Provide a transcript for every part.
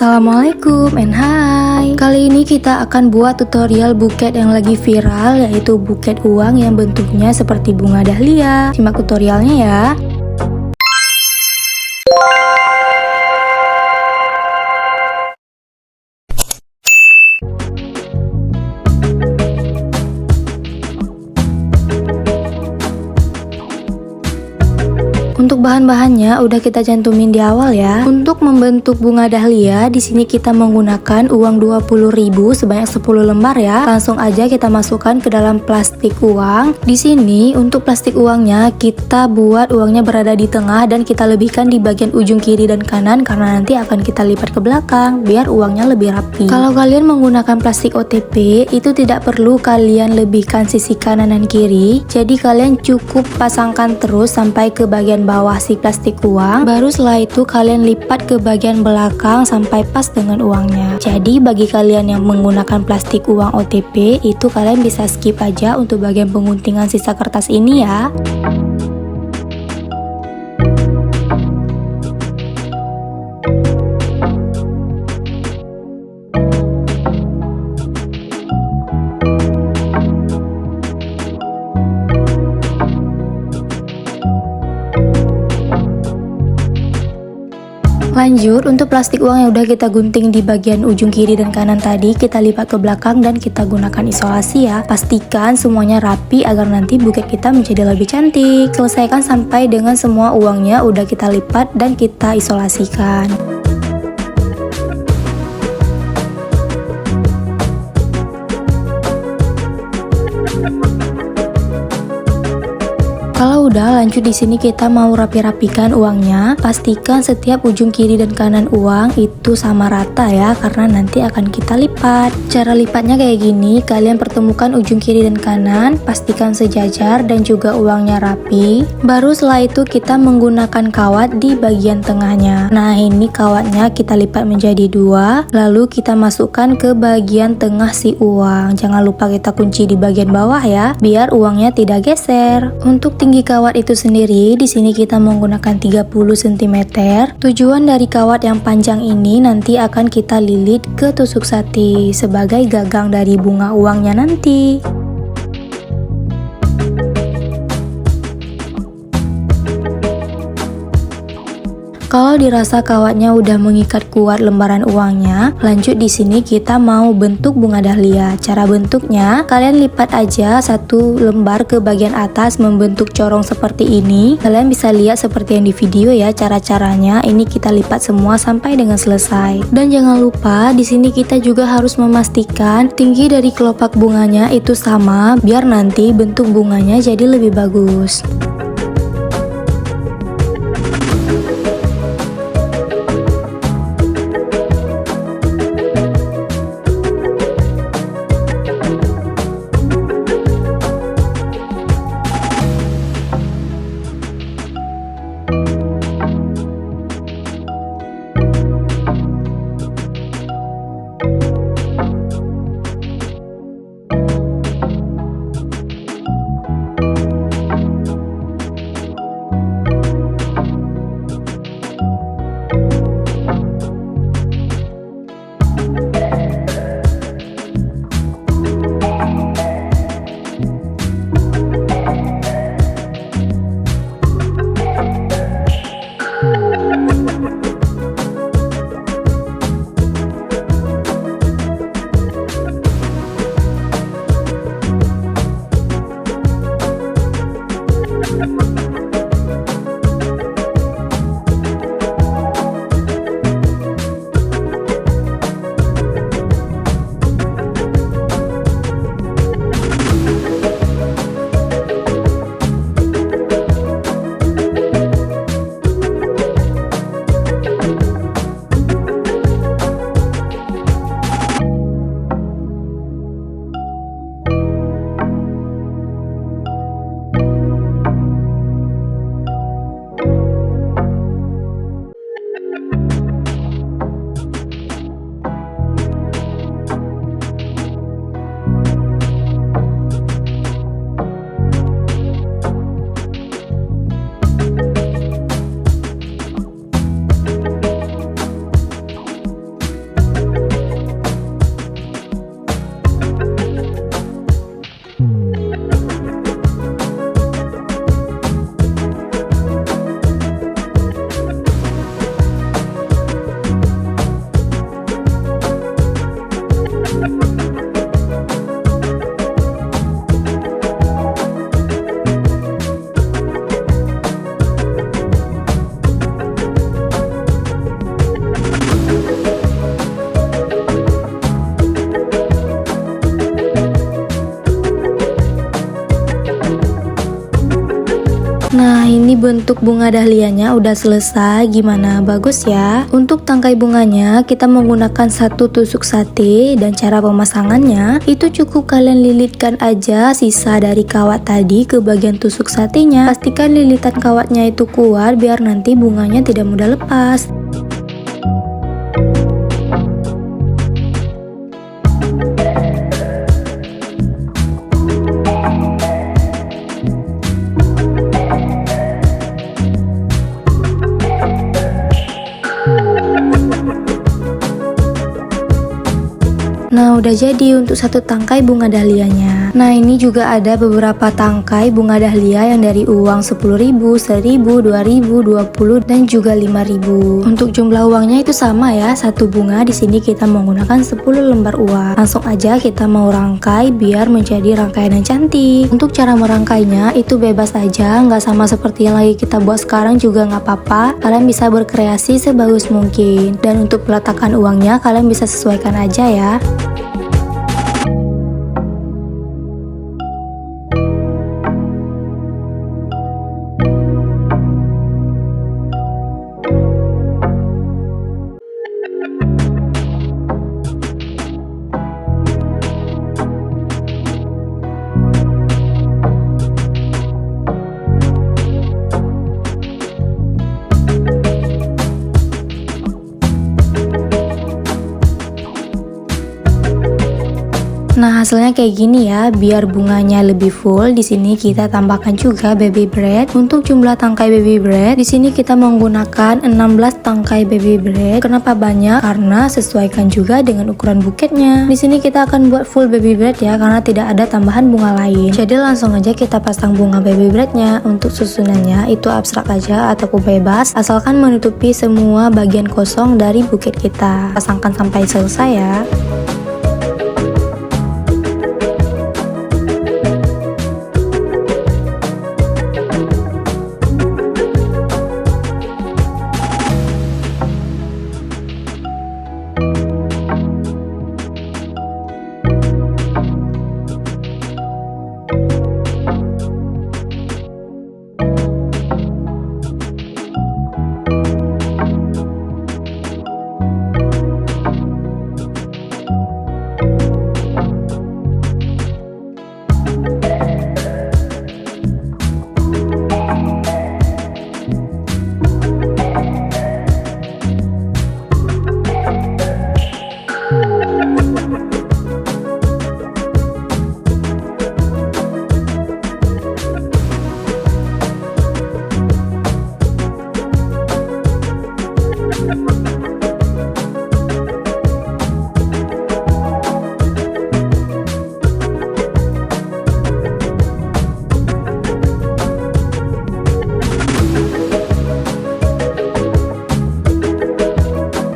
Assalamualaikum and hai. Kali ini kita akan buat tutorial buket yang lagi viral, yaitu buket uang yang bentuknya seperti bunga dahlia. Simak tutorialnya ya. Untuk bahan-bahannya udah kita cantumin di awal ya. Untuk membentuk bunga dahlia, di sini kita menggunakan uang 20.000 sebanyak 10 lembar ya. Langsung aja kita masukkan ke dalam plastik uang. Di sini untuk plastik uangnya kita buat uangnya berada di tengah dan kita lebihkan di bagian ujung kiri dan kanan karena nanti akan kita lipat ke belakang biar uangnya lebih rapi. Kalau kalian menggunakan plastik OTP, itu tidak perlu kalian lebihkan sisi kanan dan kiri. Jadi kalian cukup pasangkan terus sampai ke bagian bawah si plastik uang, baru setelah itu kalian lipat ke bagian belakang sampai pas dengan uangnya. Jadi bagi kalian yang menggunakan plastik uang OTP, itu kalian bisa skip aja untuk bagian penguntingan sisa kertas ini ya. Lanjut, untuk plastik uang yang udah kita gunting di bagian ujung kiri dan kanan tadi, kita lipat ke belakang dan kita gunakan isolasi ya. Pastikan semuanya rapi agar nanti buket kita menjadi lebih cantik. Selesaikan sampai dengan semua uangnya udah kita lipat dan kita isolasikan. Kalau udah, lanjut di sini kita mau rapi-rapikan uangnya. Pastikan setiap ujung kiri dan kanan uang itu sama rata ya, karena nanti akan kita lipat. Cara lipatnya kayak gini, kalian pertemukan ujung kiri dan kanan, pastikan sejajar dan juga uangnya rapi. Baru setelah itu kita menggunakan kawat di bagian tengahnya. Nah, ini kawatnya kita lipat menjadi dua, lalu kita masukkan ke bagian tengah si uang. Jangan lupa kita kunci di bagian bawah ya, biar uangnya tidak geser. Untuk tinggi kawat itu sendiri, di sini kita menggunakan 30 cm. Tujuan dari kawat yang panjang ini nanti akan kita lilit ke tusuk sate sebagai gagang dari bunga uangnya nanti. Kalau dirasa kawatnya udah mengikat kuat lembaran uangnya, lanjut di sini kita mau bentuk bunga dahlia. Cara bentuknya, kalian lipat aja satu lembar ke bagian atas membentuk corong seperti ini. Kalian bisa lihat seperti yang di video ya cara-caranya. Ini kita lipat semua sampai dengan selesai. Dan jangan lupa di sini kita juga harus memastikan tinggi dari kelopak bunganya itu sama biar nanti bentuk bunganya jadi lebih bagus. bentuk bunga dahlianya udah selesai. Gimana, bagus ya? Untuk tangkai bunganya kita menggunakan 1 tusuk sate, dan cara pemasangannya itu cukup kalian lilitkan aja sisa dari kawat tadi ke bagian tusuk satenya. Pastikan lilitan kawatnya itu kuat biar nanti bunganya tidak mudah lepas. Nah, udah jadi untuk 1 tangkai bunga dahlianya. Nah, ini juga ada beberapa tangkai bunga dahlia yang dari uang 10.000, 1.000, 2.000, 20, dan juga 5.000. Untuk jumlah uangnya itu sama ya, 1 bunga. Di sini kita menggunakan 10 lembar uang. Langsung aja kita mau rangkai biar menjadi rangkaian yang cantik. Untuk cara merangkainya itu bebas aja, nggak sama seperti yang lagi kita buat sekarang juga nggak apa-apa. Kalian bisa berkreasi sebagus mungkin. Dan untuk peletakan uangnya kalian bisa sesuaikan aja ya. Nah, hasilnya kayak gini ya. Biar bunganya lebih full, di sini kita tambahkan juga baby bread. Untuk jumlah tangkai baby bread, di sini kita menggunakan 16 tangkai baby bread. Kenapa banyak? Karena sesuaikan juga dengan ukuran buketnya. Di sini kita akan buat full baby bread ya, karena tidak ada tambahan bunga lain. Jadi langsung aja kita pasang bunga baby breadnya. Untuk susunannya itu abstrak aja ataupun bebas, asalkan menutupi semua bagian kosong dari buket kita. Pasangkan sampai selesai ya.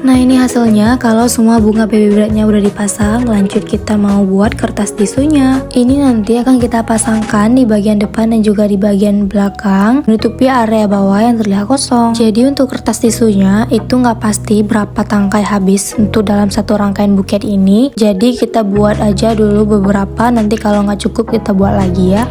Nah, ini hasilnya kalau semua bunga baby breadnya udah dipasang. Lanjut kita mau buat kertas tisunya. Ini nanti akan kita pasangkan di bagian depan dan juga di bagian belakang, menutupi area bawah yang terlihat kosong. Jadi untuk kertas tisunya itu nggak pasti berapa tangkai habis untuk dalam satu rangkaian buket ini. Jadi kita buat aja dulu beberapa, nanti kalau nggak cukup kita buat lagi ya.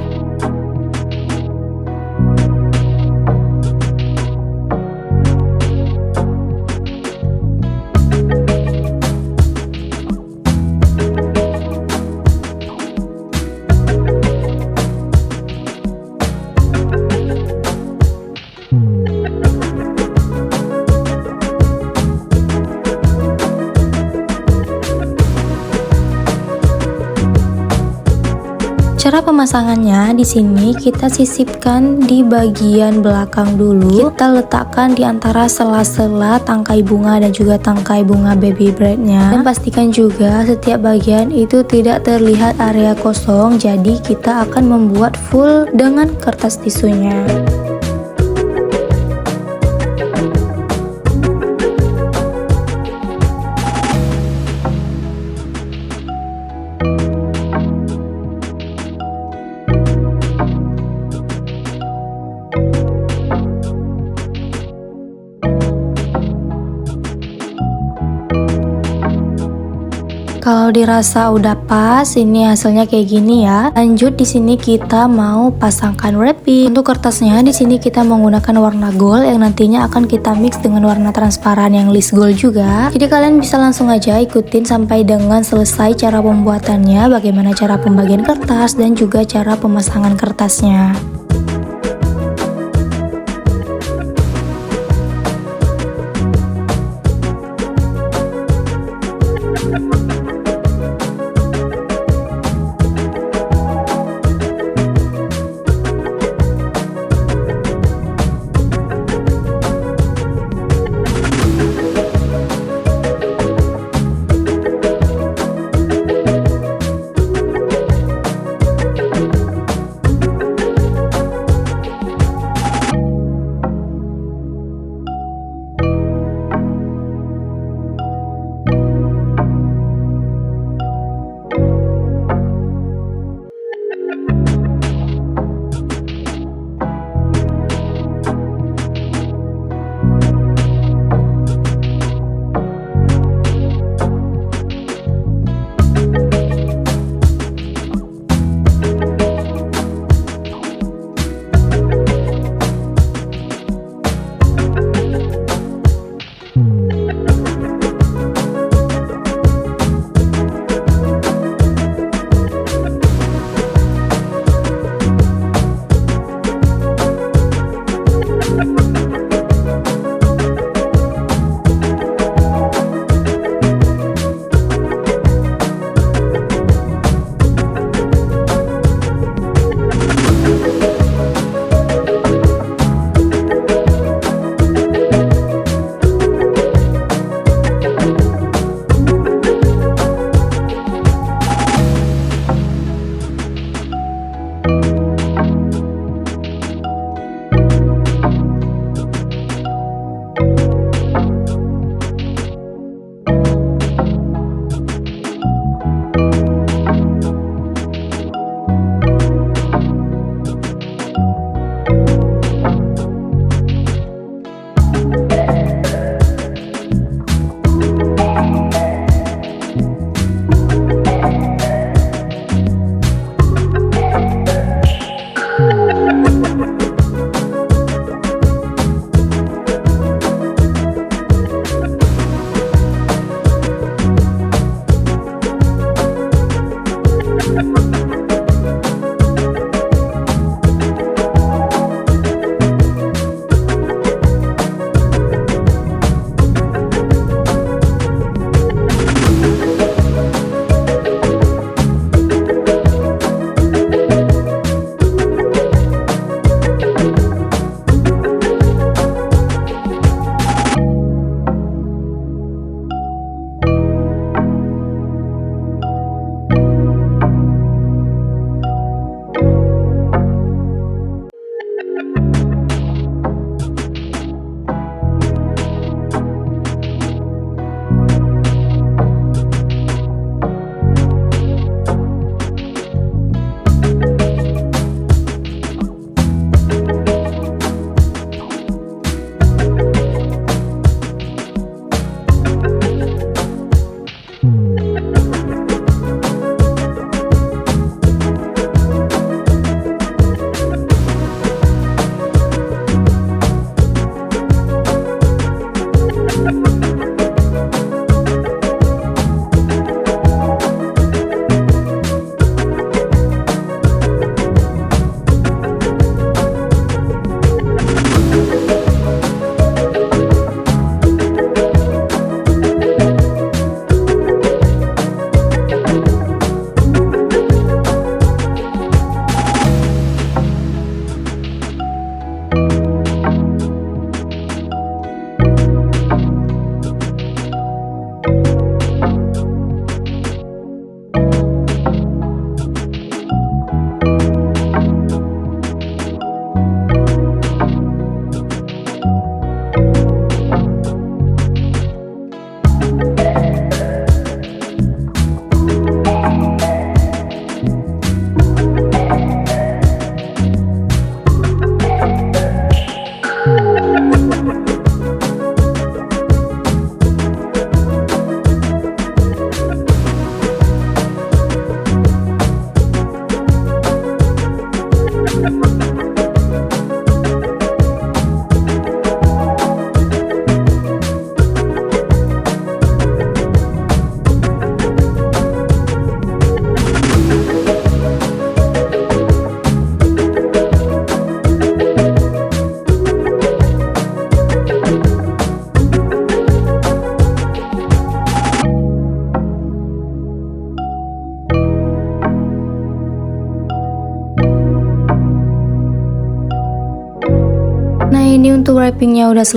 Cara pemasangannya di sini kita sisipkan di bagian belakang dulu. Kita letakkan di antara sela-sela tangkai bunga dan juga tangkai bunga baby breadnya. Dan pastikan juga setiap bagian itu tidak terlihat area kosong. Jadi kita akan membuat full dengan kertas tisunya. Kalau dirasa udah pas, ini hasilnya kayak gini ya. Lanjut di sini kita mau pasangkan wrapping. Untuk kertasnya di sini kita menggunakan warna gold yang nantinya akan kita mix dengan warna transparan yang list gold juga. Jadi kalian bisa langsung aja ikutin sampai dengan selesai cara pembuatannya, bagaimana cara pembagian kertas dan juga cara pemasangan kertasnya. Ini untuk wrappingnya udah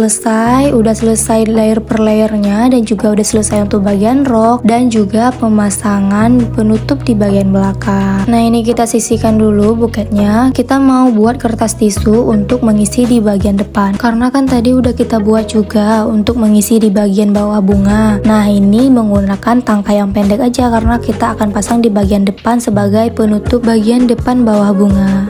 selesai layer per layernya, dan juga udah selesai untuk bagian rok dan juga pemasangan penutup di bagian belakang. Nah, ini kita sisihkan dulu buketnya. Kita mau buat kertas tisu untuk mengisi di bagian depan, karena kan tadi udah kita buat juga untuk mengisi di bagian bawah bunga. Nah, ini menggunakan tangkai yang pendek aja karena kita akan pasang di bagian depan sebagai penutup bagian depan bawah bunga.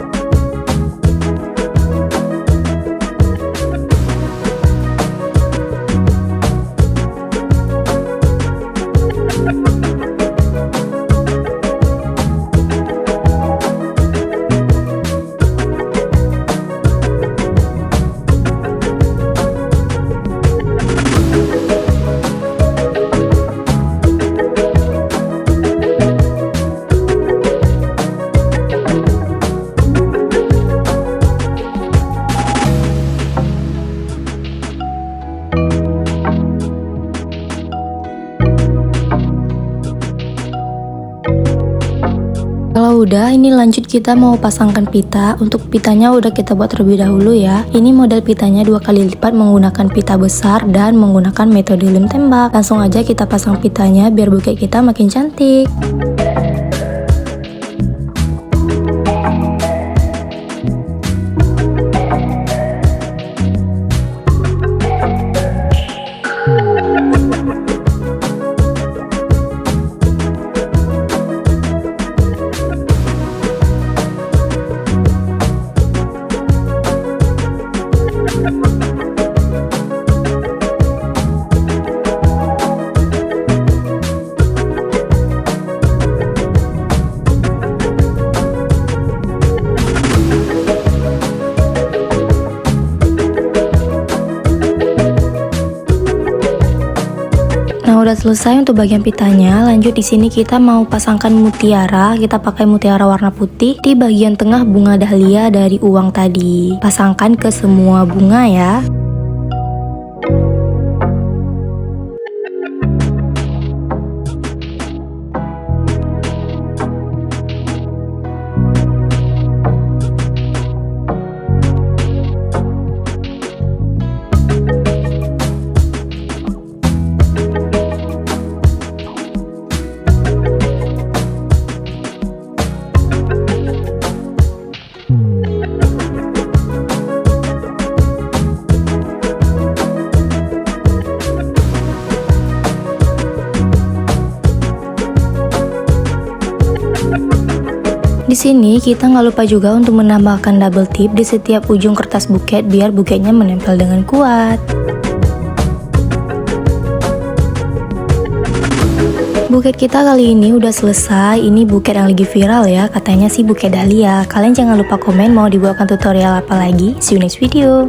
Kalau udah, ini lanjut kita mau pasangkan pita. Untuk pitanya udah kita buat terlebih dahulu ya. Ini model pitanya 2 kali lipat menggunakan pita besar dan menggunakan metode lem tembak. Langsung aja kita pasang pitanya biar buket kita makin cantik. Nah, udah selesai untuk bagian pitanya. Lanjut di sini kita mau pasangkan mutiara. Kita pakai mutiara warna putih di bagian tengah bunga dahlia dari uang tadi. Pasangkan ke semua bunga ya. Di sini kita nggak lupa juga untuk menambahkan double tip di setiap ujung kertas buket biar buketnya menempel dengan kuat. Buket kita kali ini udah selesai. Ini buket yang lagi viral ya, katanya sih buket dahlia. Kalian jangan lupa komen mau dibuatkan tutorial apa lagi. See you next video.